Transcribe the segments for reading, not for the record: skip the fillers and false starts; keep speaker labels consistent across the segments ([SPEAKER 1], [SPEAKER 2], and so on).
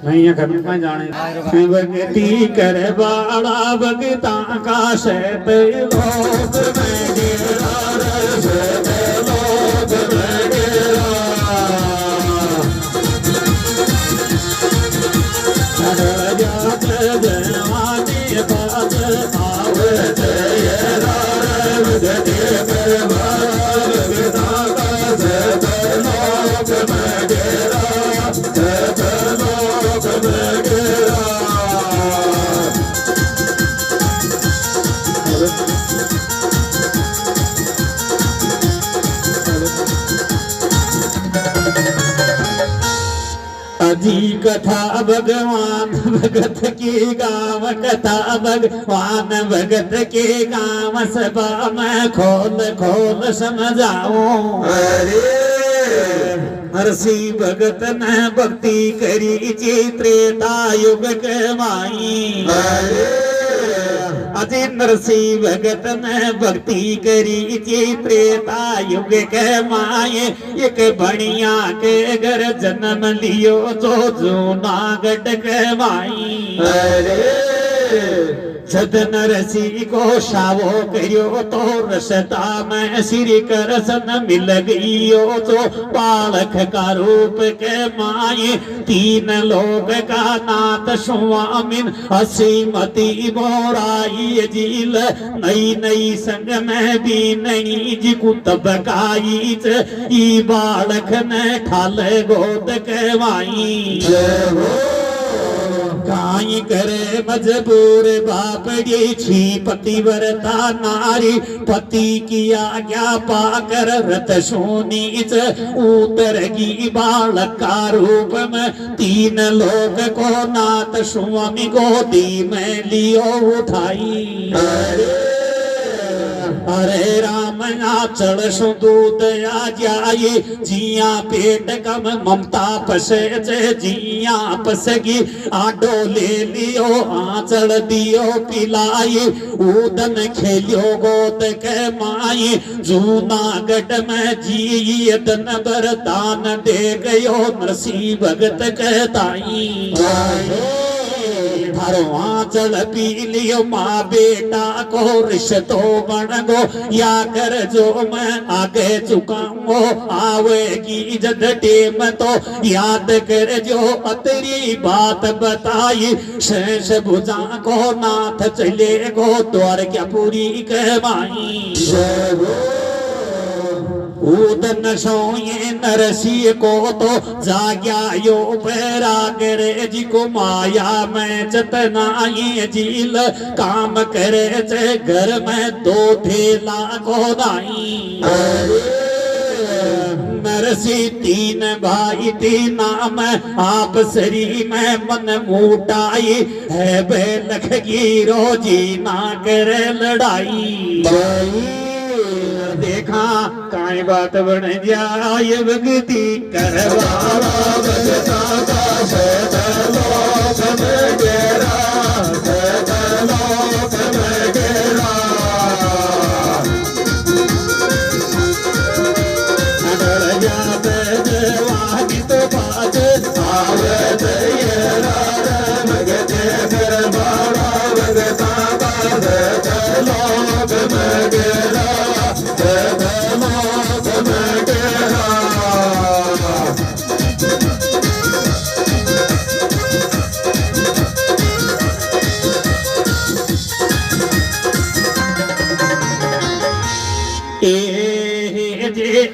[SPEAKER 1] नहीं घर में जाने भगती कर बाड़ा भगता का शैत लोग अजी कथा भगवान भगत की गाँव कथा भगवान भगत के गाँव सभा में खोल खोल समझाओ। अरे नरसी भगत ने भक्ति करी त्रेता युग के माई। अजय नरसी भगत ने भक्ति करी त्रेता युग के माए एक बढ़िया के घर जन्म लियो जो जूनागढ़ के माई। जद नरसी को शावो करियो तो रसता में श्री कृष्ण मिल गईयो तो बालक का रूप के माए तीन लोग का नाथ स्वामिन हसीमती बोराई झील नई नई संग में भी नई जी कुतबकाई ई बालक ने ठाल गोद के माई। काई करे मजबूर बापड़ी छी पतिव्रता नारी पति की आज्ञा पाकर रत सोनीच उतरगी बालक का रूप में तीन लोग को नाथ स्वामी गोदी में लियो उठाई। अरे राम चढ़ सो दूध आ जाए जिया पेट कम ममता पसे जिया पसगी आडो ले लियो आंचल दियो पिलाई उदन खेलियो गोद के माई जूनागढ़ में जी दन बरदान दे गयो नरसी भगत कहताई। आंचल पी लियो माँ बेटा को रिश्तो बन गो या कर जो मैं आगे चुकाऊंगो आवेगी जद टेम तो याद कर जो अतरी बात बताई शेष भुजा को नाथ चले गो द्वार क्या पूरी कहवाई। उदन सोये नरसी को तो जाग्या यो पैरागरे जी को माया में चतनाई झील काम करे चे घर में दो थेला को दाई। नरसी तीन भाई तीन नाम आप सरी में मन मुटाई है बेलख की रोजी ना करे लड़ाई। देखा काई बात बन जाए भक्ति करवाला भगता का लोक में गेरा लोक में गेरा अगर जाते जवानी तो बाज आवे तेरा भगते करवाला भगता का लोक में गेरा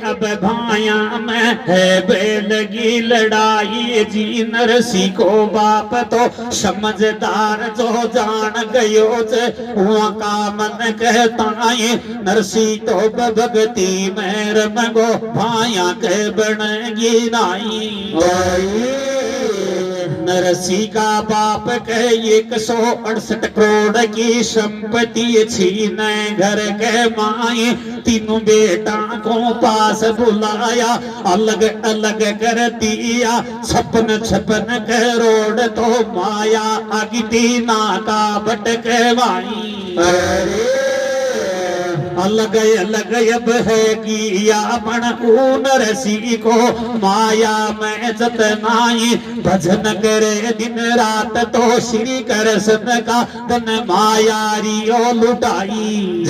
[SPEAKER 1] अब भाया में है बेलगी लड़ाई जी नरसी को बाप तो समझदार जो जान गयो वहाँ का मन कहता है नरसी तो भगती में रमगो भाया के बनेगी नाई। नरसी का बाप के 168 करोड़ की संपत्ति छीन घर के माए तीनों बेटा को पास बुलाया अलग अलग कर दिया 56 करोड़ तो माया अगिती ना का बट के माई। अलग अलग अब है किया मन नरसी को माया में जतनाई भजन करे दिन रात तो श्री कृष्ण का धन माया रियो लुटाई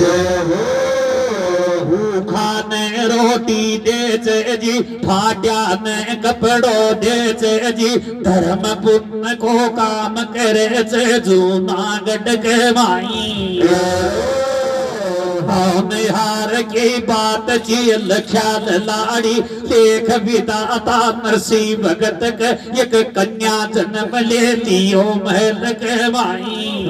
[SPEAKER 1] भूखा ने रोटी दे जी फाट्या ने कपड़ो दे जी धर्म पुण्य को काम करे जूनागढ़ के माई निहार की बात चील ख्याल लाड़ी देख विदाता नरसी भगत के एक कन्या जन्म लेती ओ महल के माई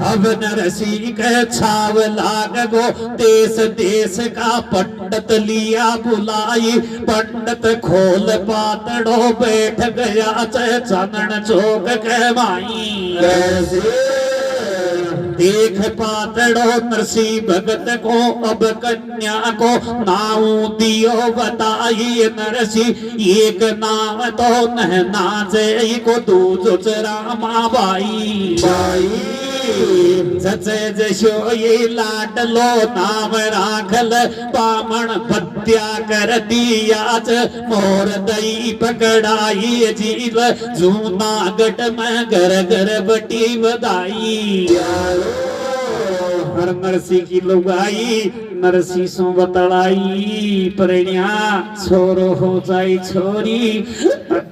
[SPEAKER 1] अब नरसी के छाव लाग गो देश देश का पंडित लिया बुलाई पंडित खोल पातड़ो बैठ गया चनन चौक के माई देख पातड़ो नरसी भगत को अब कन्या को नाऊ दियो बताई नरसी एक नाम तो नहना जय को दूजो रामा बाई सचे जशो ये लाडलो नाम राखल बामण भत्या कर दिया मोर दई पकड़ाई जीव जूनागढ़ में घर घर बटी बधाई हर नरसी की लुगाई नरसी सो बतलाई प्रणिया छोरो हो जाई छोरी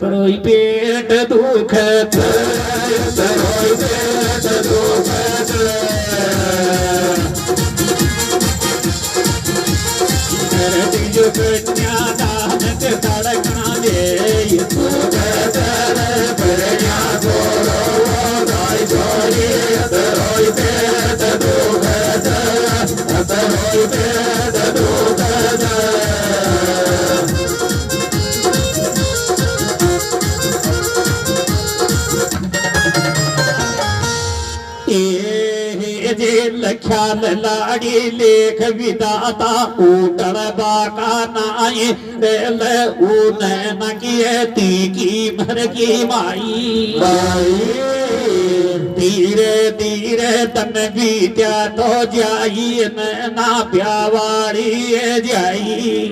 [SPEAKER 1] तरोई पेट दुख तरोई पेट दुख जो कन्या दान के धड़कना दे तो प्रणिया छोरो हो जाई छोरी तरोई पेट दुख तरोई पेट दुख ख्याल लाड़ी लेख विदाता ऊटर बाका नाई रेल ऊन न किए ती की भर की माई धीरे धीरे तन बीत्या तो जाई ना ब्यावाड़ी जाई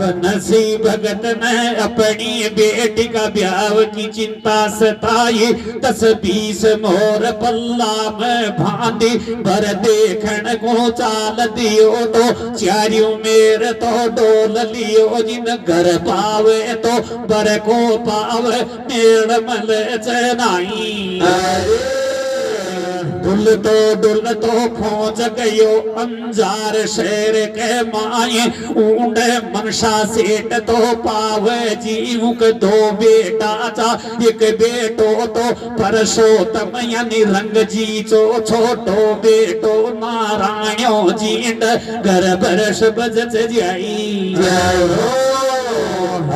[SPEAKER 1] नरसी भगत ने अपनी बेटी का ब्याह की चिंता सताई 10-20 मोर पल्ला में भांदी भर देखण को चाल दियो तो चारियों मेर तो डोल लियो जिन घर पावे तो बर को पावे मेड़ मल चनाई डुल तो खोज गयो अंजार शहर के माए ऊंड मनसा सेठ तो पावे जीवुक 2 बेटा चा एक बेटो तो परसोत्तम यानी रंग जी चो छोटो बेटो नारायणो जींड घर बरस बजत जाई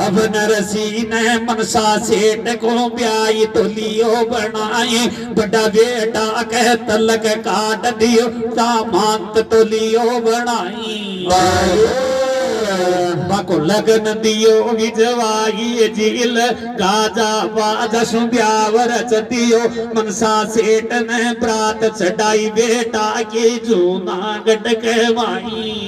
[SPEAKER 1] अब नरसी ने मनसा सेठ को ब्याई तो लियो बनाए बड़ा बेटा कह तलक काट दियो दामांत तो लियो बनाई बाको लगन दियो विजवाई झील गाजा बाजा सुब्यावर दियो मनसा सेठ ने प्रात चढ़ाई बेटा की जूनागढ़ के माई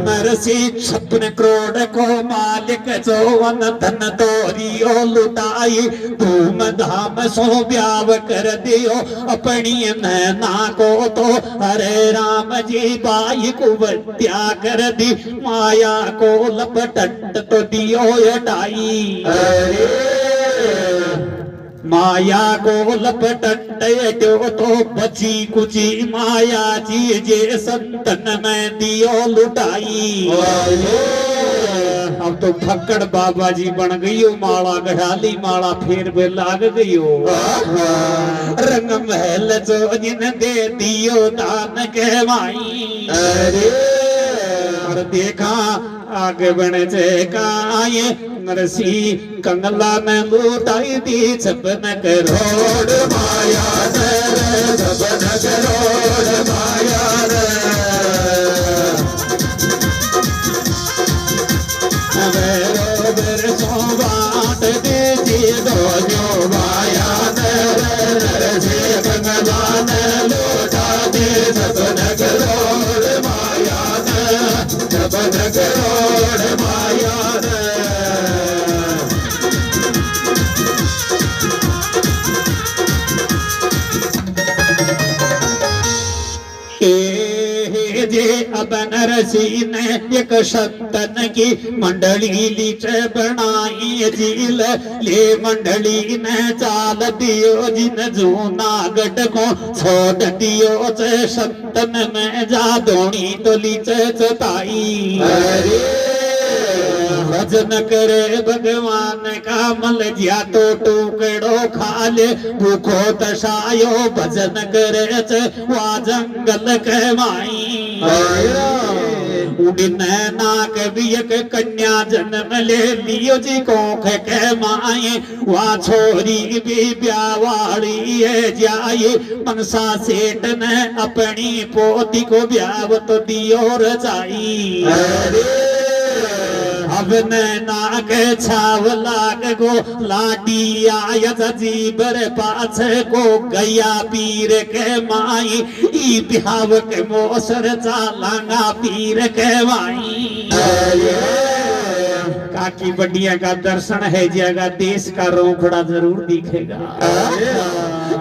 [SPEAKER 1] नरसी 56 करोड़ को मालिक जौवन धन तोरियो लुटाई धूम धाम सो ब्याव कर दियो अपनी नैना को तो हरे राम जी बाई को बत्या कर दी माया को लपटट तो दियो हटाई माया को लपटट तो बची कुची माया जी जे संतन में दियो लुटाई अब तो फक्कड़ बाबा जी बन गयो माला गढ़ाली माला फेर में लाग गयो रंग महल जो जिन दे दियो दान के माई और देखा आगे बढ़े काये नरसी कंगला में लूटाई दी 56 करोड़ माया रे 56 करोड़ माया रे बेरो सो बाट दीजिए दो जो माया रे नरसी कंगला मसीह ने एक सत्तन की मंडली लीच बनाई झील ले मंडली ने चाल दियो जिन जूनागढ़ को छोड़ दियो चे सत्तन में जादोनी तो लीच चताई भजन करे भगवान का मल जिया तो टुकड़ो खा ले भूखो तसायो भजन करे वा जंगल के माई उड़न नाक बियक कन्या जन्म ले लियो जी कोख के माए वा छोरी भी ब्यावाड़ी है जाए मनसा सेठ ने अपनी पोती को ब्याव तो दियो रचाई अब नाग छाव लाग गो लाडी आय जीबर पाछ को गया पीर के माई ई बिहाव के मोसर चालांगा पीर के माई काकी बढ़िया का दर्शन है जगह देश का रोकड़ा जरूर दिखेगा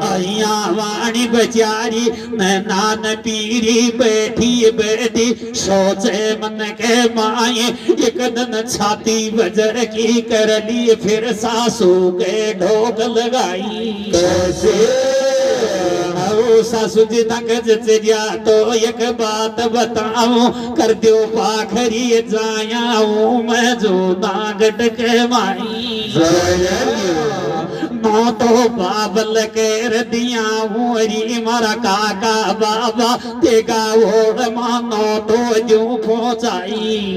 [SPEAKER 1] अया वाणी बेचारी नान पीरी बैठी बैठी सोचे मन के माए एक दिन छाती बजर की कर ली फिर सासू के ढोक लगाई कैसे सासू जी तक जा तो एक बात बताऊं कर दो पाखरी जायाऊं मैं जो नागढ़ के माई नो तो बाबल के दिया हूरी मारा काका बाबा तेगा वो मानो तो जो पहुंचाई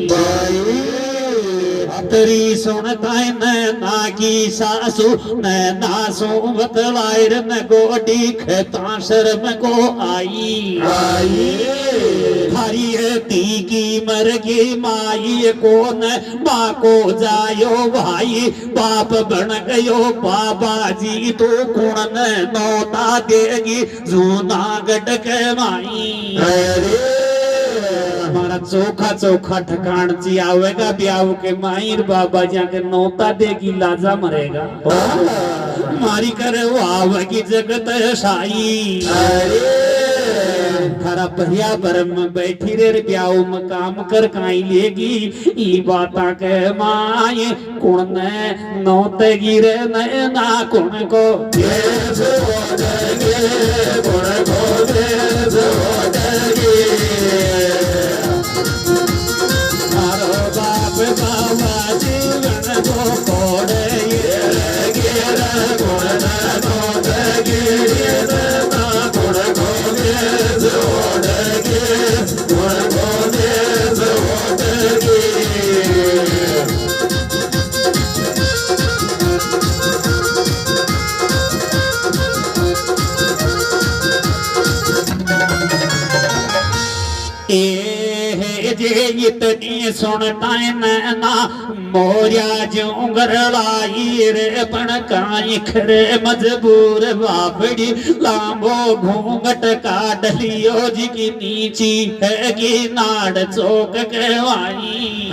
[SPEAKER 1] तरी सुनता ना की सासू ना सो बतलायर न गोडी खेता शर्म को आई थारी ती की मर गई माई को न माँ को जायो भाई बाप बन गयो बाबा जी तो कुण न नौता देगी जूनागढ़ के माई हमारा चोखा चोखा ठकान ची आवेगा ब्याह के मायर बाबा जाके नौता देगी लाजा मरेगा मारी करे वो आवेगी जगत साई थारा भैया बरम बैठी रे ब्याह में काम कर काई लेगी ई बाता के माए कुण ने नौते गिरे न ना कुण को बाबा जीवन को कोड़े इतनी सुनता ना मोरिया जोंगर लाई रे पण काई खरे मजबूर बाबड़ी लांबो घूंघट काट लियो जी की नीची है कि नाड़ चौक कहवाई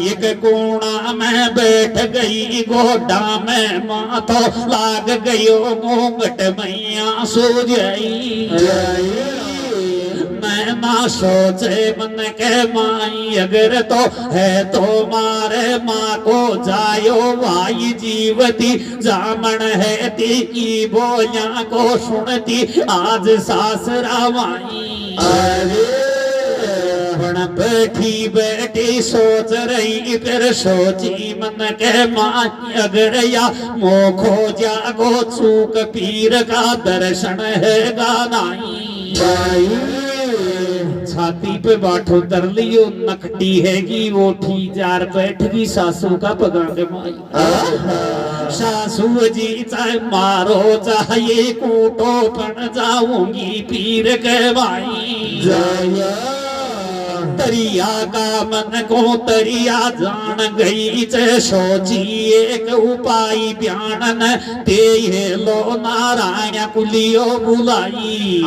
[SPEAKER 1] एक कोना में बैठ गई गोडा में माथो लाग गयो घूंघट मैया सो जाई मैं ना सोचे मन के माई अगर तो है तो मारे माँ को जायो भाई जीवती जामन है ती की बोलियां को सुनती आज सासरा माई बैठी बैठी सोच रही फिर सोची मन के माई अगर या मोखो जागो चूक पीर का दर्शन है गानाई छाती पे बाठो तर लियो नकटी हैगी वो ठी जार बैठ गई सासू का पगा के माई सासू जी चाहे मारो चाहे कूटो पण जाऊंगी पीर के माई तरिया का मन को तरिया जान गई चे सोची एक उपाय ब्यानन ते लो नारायण कुलियो बुलाई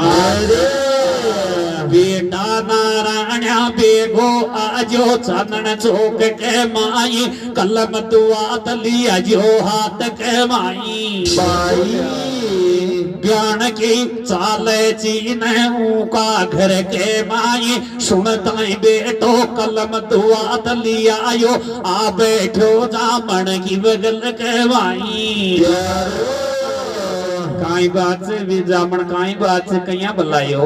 [SPEAKER 1] बेटा नारायण बेगो आजो चंदन चौक के माई कलम दुआ तलिया जो हाथ के माई ब्याण की चाले चीन का घर के माई सुनता बेटो कलम दुआ लिया आयो आ बैठो जामण की बगल के माई काई बात से भी जामण काई बात से कहीं बुलायो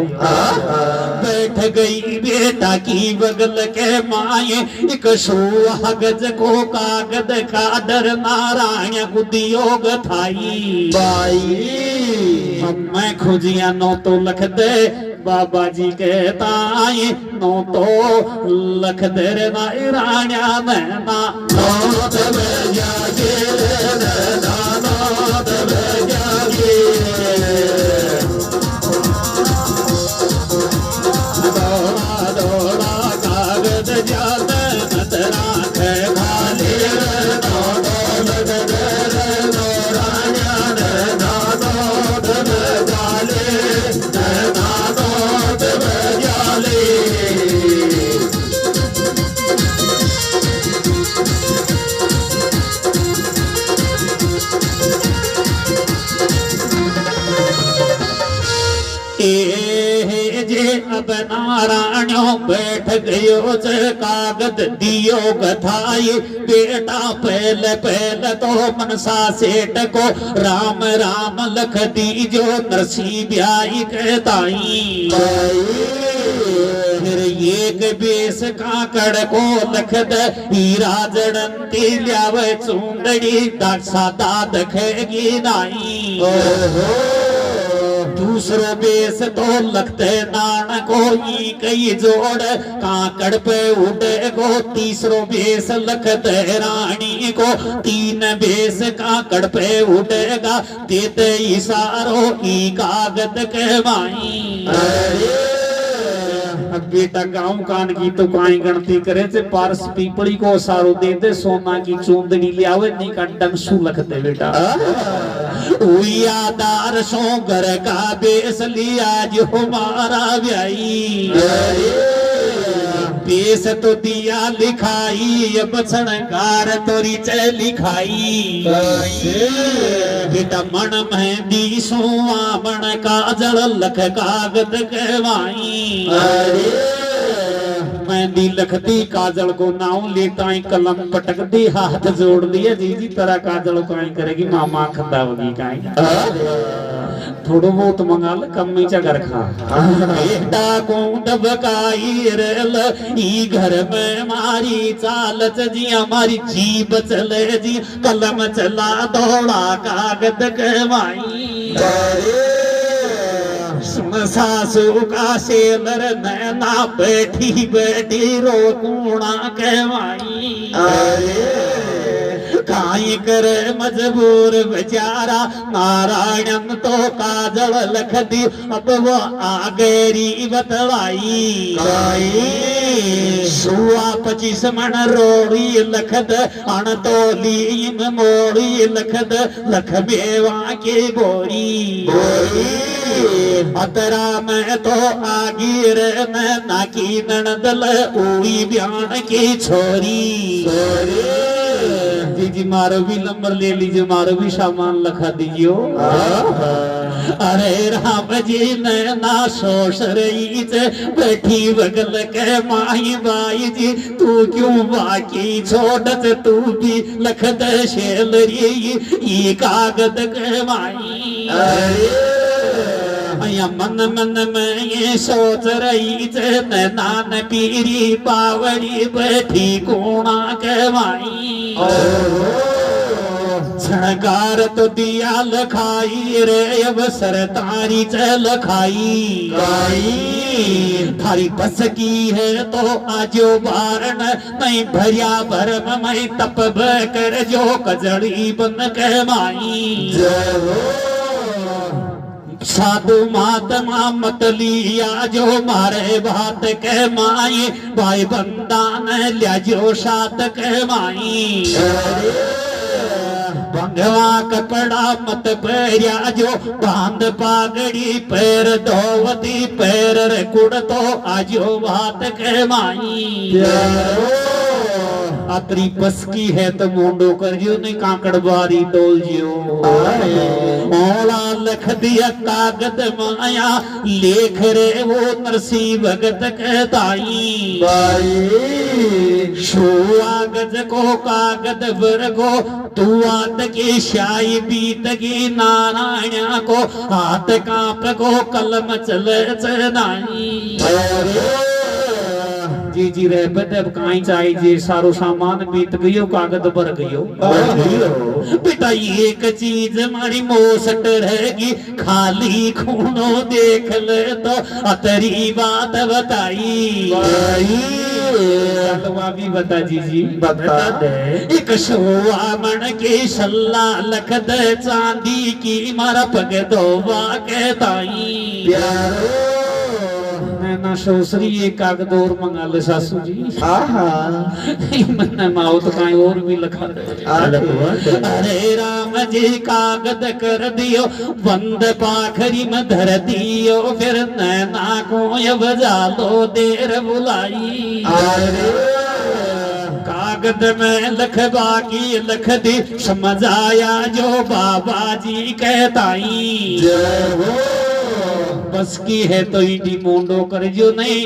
[SPEAKER 1] बैठ गई बेटा की बगल के माए एक सुहागज को कागद का डर नारायण गुदियोग थाई बाई मैं खुजिया नो तो लख दे बाबा जी के ताई नो तो लख दे रे नारायण नैना नो तबे जागे नैना नो तबे जागे दौड़ा दौड़ा कागज जात नतरा के खाली नो लग दे नारायण नैना नो तबे जाले नैना नो तबे जाले जे अब नारायणो बैठ गयो से कागद दियो गथाई बेटा पहले पहले तो मनसा सेठ को राम राम लख दीजो नरसी ब्याई कहताई फिर एक बेस काकड़ को लख द हीरा जड़ंती ल्यावे चूंदड़ी दासा दाद खेगी नाई दूसरो बेस तो लगते नान को ई कई जोड़ काकड़ पे उड़े को तीसरो बेस लगते रानी को तीन बेस काकड़ पे उड़ेगा देते इशारो ई कागद के माई अब बेटा गांव कान की तो काई गणती करे से पारस पीपड़ी को सारो दे दे सोना की चूंदड़ी ले आवे नहीं का डंसू लखते बेटा उयादार सो घर का बेस लिया जो हमारा ब्याई बेस तो दिया लिखाई अब छणकार तोरी च लिखाई बेटा मन मेहंदी सोआ बण काजल लख कागद कहवाई मेहंदी लखती काजल को नाव लेता कलम पटक दी हाथ जोड़ दिए जी तरह काजल काई करेगी मामा खदावगी काई थोड़ो बहुत मंगा ले कम में चगर खा बेटा को दबकाई रेल ई घर में मारी चालच जी हमारी जीभ चले जी कलम चला दौड़ा कागद कहवाई सुन सासू का शेलर नैना बैठी बैठी रो कूणा कहवाई काई करे मजबूर बेचारा नारायण तो काजल लख दी अब वो आगेरी बतलाई सुआ 25 मन रोड़ी लखद अण तोली मोड़ी लखद लख बेवा के बोरी अतरा में तो आगी रे मैं नाकी ननदल उड़ी ब्यान की छोरी जी मारो भी नंबर ले लीजिए मारो भी सामान लखा दीजियो अरे राम जी नैना सोच रही थे बैठी बगल के माही बाई जी तू क्यों बाकी छोड़त तू भी लख दे शेलरी ये कागद के माई मन मन में ये सोच रही थे नान पीरी पावड़ी बैठी कोणा कहवाई छणकार तो दिया लखाई रे अब सरतारी च लखाई थारी बस की है तो आजो बारण नहीं भरिया भरम मैं तप कर जो कजड़ी बन कहवाई साधु महात्मा मत लिया जो मारे बात कह माई भाई बंदा न लिया जो सात कह माई भंगवा कपड़ा मत पैरिया जो बांध पागड़ी पैर धोवती पैर रे कुड़ तो आजो बात कह माई अतरी बस की है तो मोंडो कर जो नहीं काकड़ बारी डोल जो ओला लख दिया कागद माया लेख रे वो नरसी भगत कहताई गज को कागद वर्गो तू आत की शाही बीत की नारायण को हाथ कांप को कलम चल चनाई जी जी रे बदब काई चाहिए जी सारो सामान बीत गयो कागज भर गयो बेटा एक चीज हमारी मोसट रहेगी खाली खूनो देख ले तो अतरी बात बताई भी बता जी बता दे एक सोआ मन के सल्ला लख दे चांदी की मारा पग दोवा कहताई प्यारो ना सोसरी एक कागज और मंगा ले सासू जी मन माओ तो कहीं और भी लिखा दे अरे राम जी कागज कर दियो बंद पाखरी में धर दियो फिर नैना को बजा लो देर बुलाई कागज में लख बाकी लख दी समझ आया जो बाबा जी कहताई बस की है तो इडी मोंडो कर जो नहीं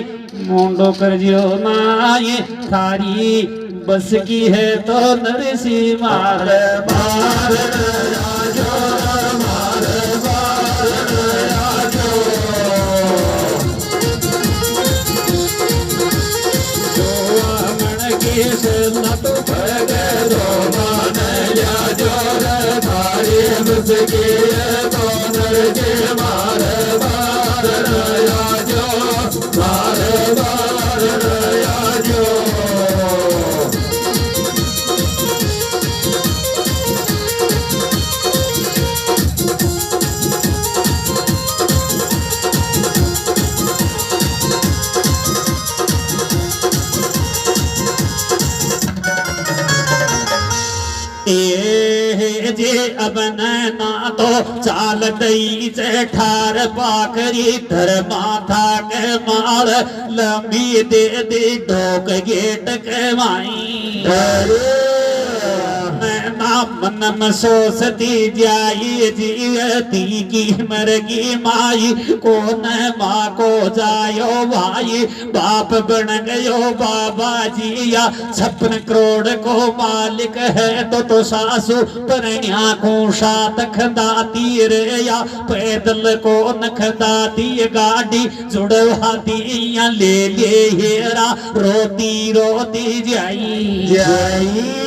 [SPEAKER 1] मोंडो कर जो ना ये थारी बस की है तो नरसी मार मार राजो मार मार राजो जो मन की से नट भग दो मान या जो थारी बस की है तो नरसी मार जे अब ना तो चाल दई से ठार पाखरी धर माथा के मार लंबी दे दे ढोक गेट के माई मन में सोचती जाई जीवती की मरगी माई कौन माँ को जायो भाई बाप बन गयो बाबा जी या 56 करोड़ को मालिक है तो सासू परण्या को साथ खदाती रे या पैदल को नखदाती गाड़ी जुड़वाती या ले हेरा रोती रोती जाई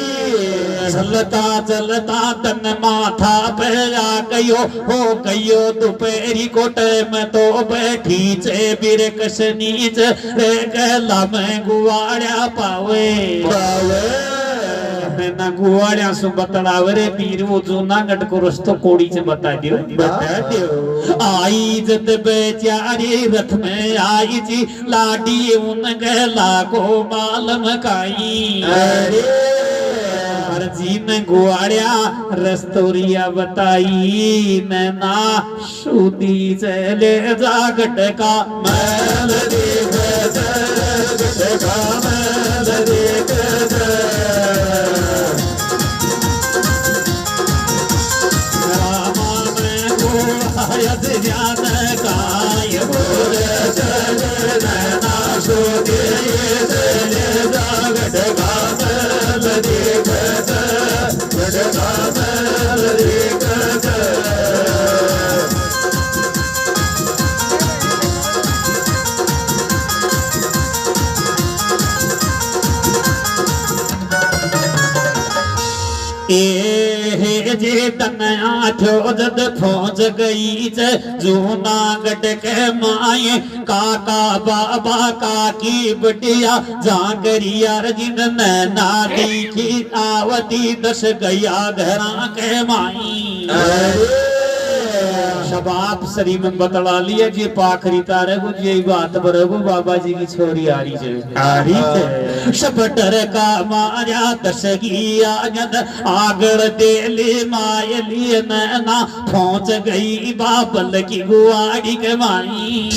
[SPEAKER 1] चलता चलता तन माथा पे आ गयो हो गयो दोपहरी को टाइम तो बैठी चे बिरकस नीच रे गला में गुवाड़ा पावे ना गुवाड़ा सु बतलावे रे पीर वो जूनागढ़ को रस्तो कोड़ी से बता दियो आई जद बेचारी रथ में आई जी लाडी उन गला को मालूम काई जी ने गुआड़िया रस्तोरिया बताई नैना सूदी चले जागट का मैल देख जागट का मैल देख रामा में गुआयत जान काय बोल चले नैना सूदी चले जागट का मैल देख जे तनया थो जद फौज गई जूनागढ़ के माए काका बाबा काकी बटिया जागरिया जिन नैना देखी आवती दस गया घरा के माई शबाब शरीफ में बतला लिया जे पाखरी तारे को जे बात बरगो बाबा जी की छोरी आ रही है शपटर का माया दशगी आगद आगड़ देले मायली नैना पहुंच गई बाबल की गुआड़ी के माई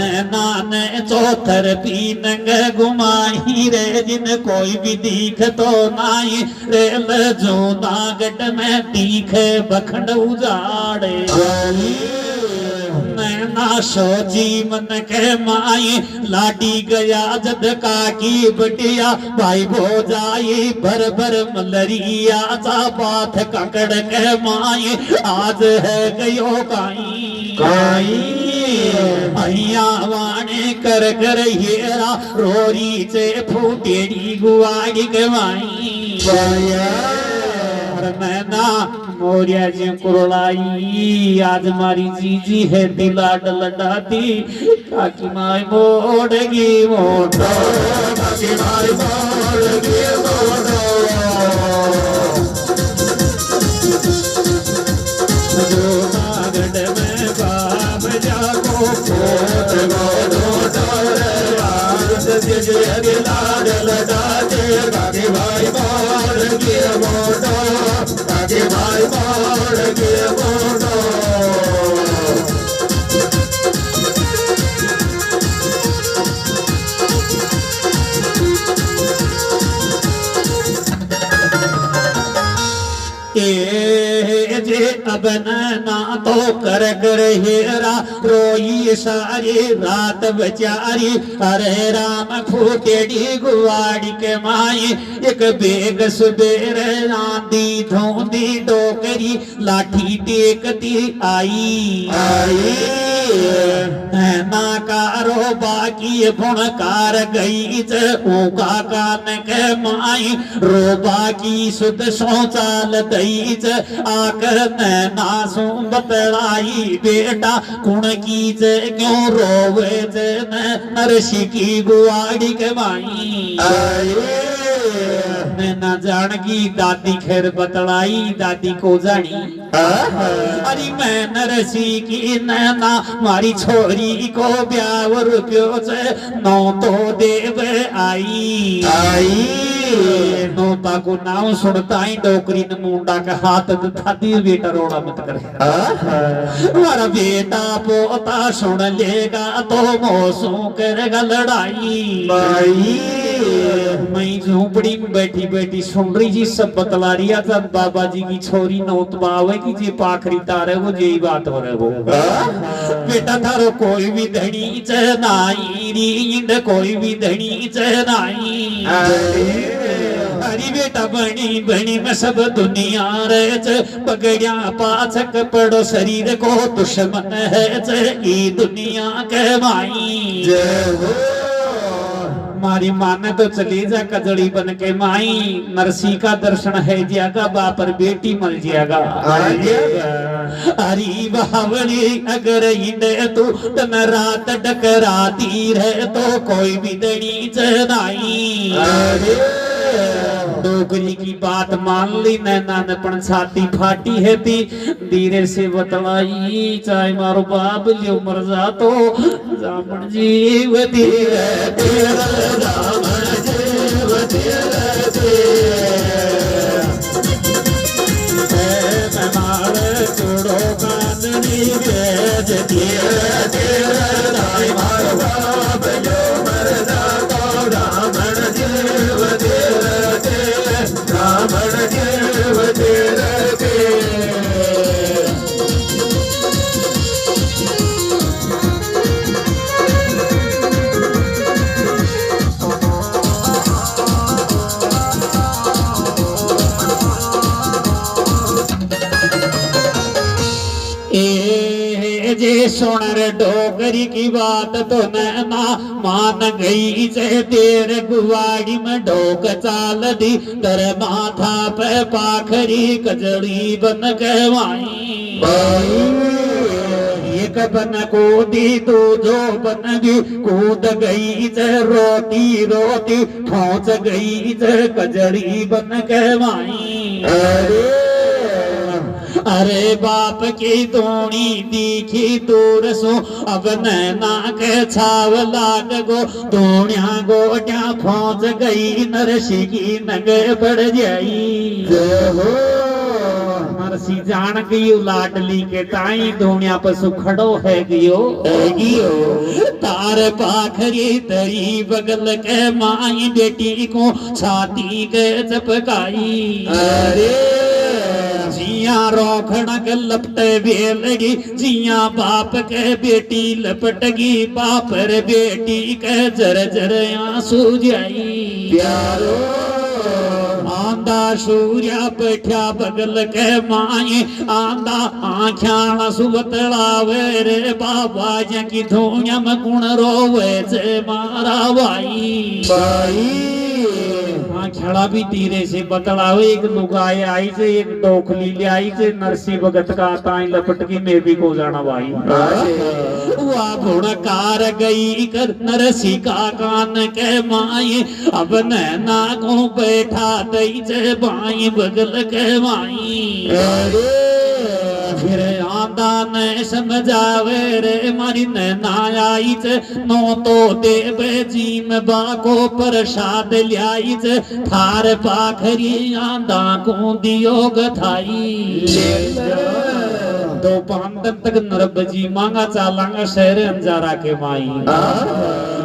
[SPEAKER 1] नैना ने चौथर पी नंग घुमाई रे जिन कोई भी दीख तो नाई रेल जूनागढ़ में दीखे बखंड उजाड़े नैना सोची मन के माई लाडी गया जद काकी बटिया भाई भो जाई भर भर मलरिया चा बात ककड़ के माई आज है गयो काई अहिया वाणे कर कर हेरा रोरी से फूटेड़ी गुआड़ी के माई नैना मोरिया जी कुरलाई आज मारी जीजी है दिला डलडाती काकी माई मोड़गी मोटो काकी माई मोड़गी मोटो जूनागढ़ में बाप जाको पोत गोदो दिला डलडाती काकी माई मोड़गी मोटो काकी माई मोड़गी मोटो जे अब ना तो कर कर हेरा रोई सारी रात बेचारी अरे राम फूटेड़ी गुवाड़ी के माई एक बेग सुबेर आंधी धोंदी डोकरी लाठी टेकती आई ना कारो बाकी फुणकार गई ऊका कान के माई रो बाकी सुध शौचाल दई आकर नैना सु बतलाई बेटा कुण की क्यों रोवे नरसी की गुआड़ी के माई नैना जानकी दादी खैर बतलाई दादी को जानी अरे मैं नरसी की नैना मारी छोरी को ब्याह रुपयो से नौ तो देव आई नौता को नाम सुनता ही डोकरी ने मुंडा का हाथ थाती बेटा रोड़ा मत करे हमारा बेटा पोता सुन लेगा तो मौसू करेगा लड़ाई मैं झोपड़ी में बैठी बैठी सुन रही जी सब बतला रही था बाबा जी की छोरी नौतबा आवे की जी पाखरी तारे वो यही बात हो रहे हो बेटा थारो कोई भी धनी चनाई रींद कोई भी धनी चनाई हरी बेटा बनी बनी में सब दुनिया रे पगड़िया पाछक पड़ो शरीर को दुश्मन है ई दुनिया के माई जय हो मारी माने तो चली जा कजड़ी बन के माई नरसी का दर्शन है जाएगा बापर बेटी मल जाएगा हरी बावली अगर इंडे तू तन रात डकराती रहे तो कोई भी दड़ी चनाई डोगरी की बात मान ली नैना ने पण छाती फाटी है थी धीरे से बतलाई चाहे मारो बाप लियो मर जा तो जामन जीव धीरे जामन जीव धीरे मारे चूड़ो कांदनी बेज धीरे धीरे मारो बाप लियो मर जा तो जामन जीव धीरे रावण जीव धीरे जे सुन रे डोगरी की बात तो नैना मान गई से तेरे गुवाड़ी में ढोक चाल दी तर माथा पे पाखरी कजड़ी बन गवाई एक बन कूदी तू जो बन भी कूद गई से रोती रोती ठोंच गई से कजड़ी बन गवाई अरे बाप की तोड़ी दिखी दूर सो अब नैना के छाव लाग गो दोनिया गोटिया पहुंच गई नरसी की नग बढ़ जाई नरसी जान गयो लाडली के ताई धोनिया पशु खड़ो है गियो तार पाखरी तरी बगल के माई बेटी को छाती के चपकाई
[SPEAKER 2] अरे
[SPEAKER 1] जिया रोखड़क लपटे बेलगी जिया बाप के बेटी लपटगी बाप रे बेटी के जर जर आंसू जाई
[SPEAKER 2] प्यारो
[SPEAKER 1] आंदा सूर्या बैठा बगल के माए आंदा आख्याण सुबतलावे रे बाबा की धोनिया में गुण रोवे जे मारा भाई खेड़ा भी तीरे से बतलावे एक लुगाए आई से एक डोखली ले आई से नरसी भगत का ताई लपटकी में भी को जाना भाई वाह भुड़कार गई कर नरसी का कान के माए अब नैना को बैठा दई से बाई बगल के माई फिर आंदा ने समझावे रे मारी नैना आई चे नो तो देवे जी में बाको प्रसाद ल्याई चे थार पाखरी आंदा को दियो गथाई दो पांदन तक नरब जी मांगा चालांगा शहर अंजारा के माई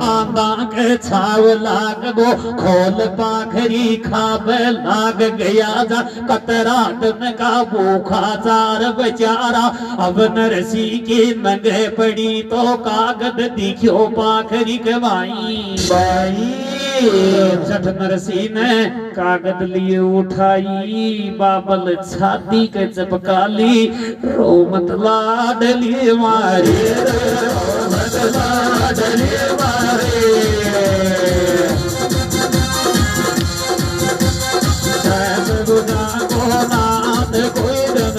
[SPEAKER 1] आंदा के छाव लाग गो खोल पाखरी खावे लाग गया जा कतराट में का भूखा चार बेचारा अब नरसी की नंगे पड़ी तो कागद दिखियो पाखरी के माई जठ नरसी ने कागद लिए उठाई बाबल छाती के चपकाली रो मत लाडली मारे मत लाडली मारे गुना को नाथ कोई दन